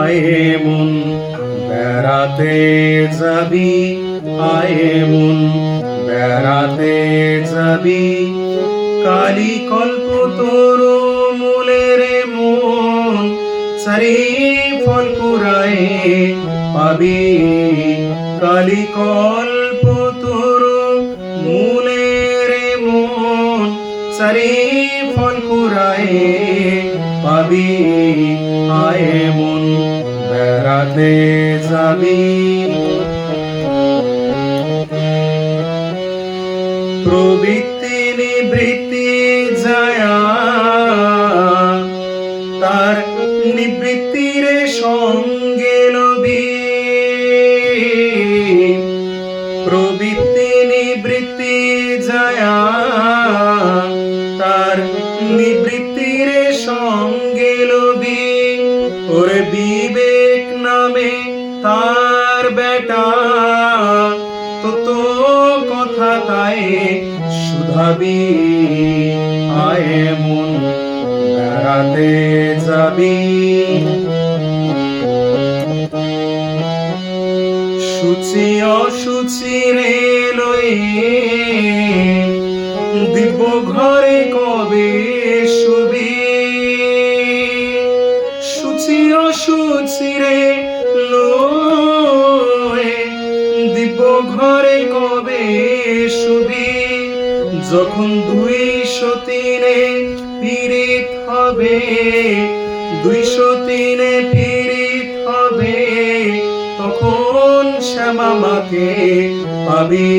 আয়ে মন বেড়াতে যাবি, আয়ে মন বেড়াতে যাবি, কালী কল্পতরু মূলে রে মন চারি ফল কুড়ায়ে পাবি। কালী কল্পতরু মূলে রে মন চারি ফল কুড়ায়ে পাবি। আয়ে মন বেড়াতে যাবি। প্রবৃত্তি নিবৃত্তি যায়া তার নিবৃত্তির সঙ্গে লবি। প্রবৃত্তি নিবৃত্তি যায়া তার নিবৃত্তির সঙ্গে লবি। ওরে বিবেক নামে তার বেটা তো কথা তাই শুধাবি। আয়ে মন বেড়াতে যাবি। শুচি অশুচি রে লয়ে দিব্য ঘরে কবে শুবি। শুচি অশুচি রে লয়ে দিব্য ঘরে কবে শুবি। যখন 203 পীড়িত হবে, 203 পীড়িত হবে, তখন শ্যামা মাকে পাবি।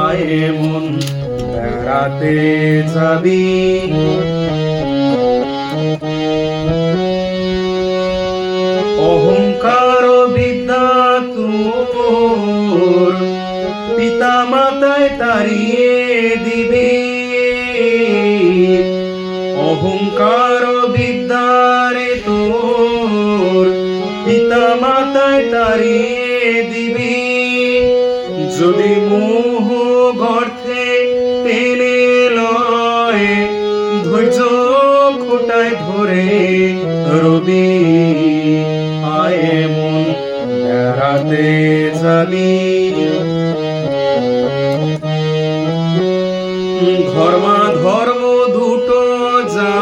আয়ে মন বেড়াতে যাবি। অহংকার বিদ্যা তোর পিতা মাতায় তাড়িয়ে দিবি। অহংকার বিদ্যারে তোর পিতা মাতায় তাড়িয়ে দিবি। যদি মোহ গর্তে টেনে লয়, ধৈর্য খোটায় ধরে রবি। আয়ে মন বেড়াতে যাবি। ধর্ম দুটো যা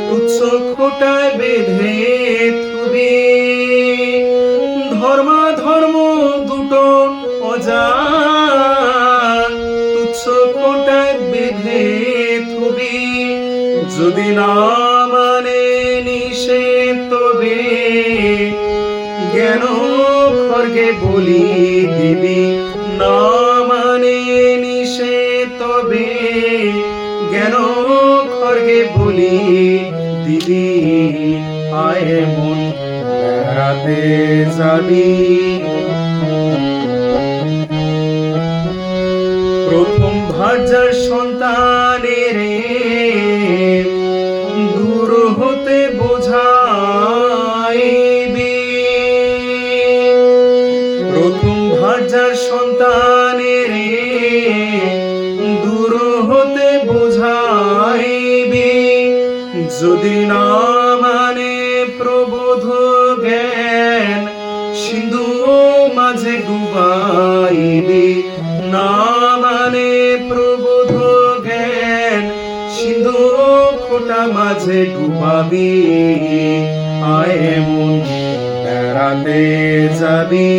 তুচ্ছ খোটায় বেঁধে থুবি। ধর্ম দুটো অজা তুচ্ছ খোটায় বেঁধে থুবি। যদি না মানে নিষেধ তবে জ্ঞান খড়গে বলি দিবি। না মানে নিষেধ তবে জ্ঞান খড়গে বলি দিবি। আয়ে মন বেড়াতে যাবি। প্রথম ভার্যার সন্তানের দূর হতে বোঝাইবি। প্রথম ভার্যার সন্তানের দূর হতে বোঝাইবি। যদি না মানে প্রবোধ জ্ঞান সিন্ধু মাঝে ডুবাইবি। না মানে প্রবোধ জ্ঞান সিন্ধু খোটা মাঝে ডুবাবি। আয়ে মন বেড়াতে যাবি।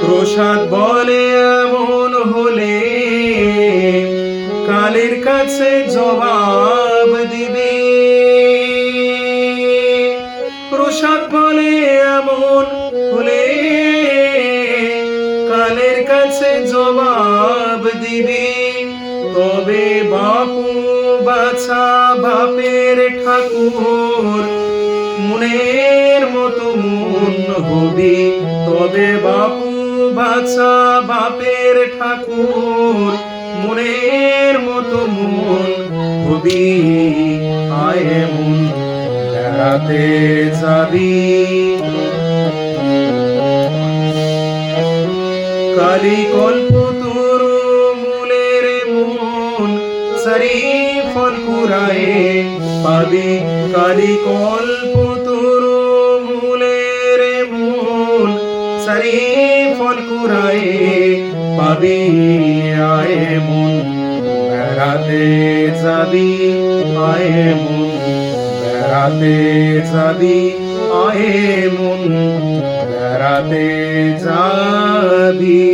প্রসাদ বলে এমন হলে কালের কাছে জবাব দিবি। প্রসাদ বলে এমন হলে কালের কাছে জবাব দিবি। তবে বাপু বাছা বাপের ঠাকুর মনের মতো মন হবি। তবে বাপু বাছা বাপের ঠাকুর মনের মতো মন হবি। আয়ে মন বেড়াতে যাবি। কালী কল্পতরু মূলে রে মন চারি ফল কুড়ায়ে পাবি কালি কল্প তরু মূলের মূল সারি ফল কুড়ায়ে পাবি আয়ে মন বেড়াতে যাবি আয়ে মন বেড়াতে যাবি আয়ে মন বেড়াতে যাবি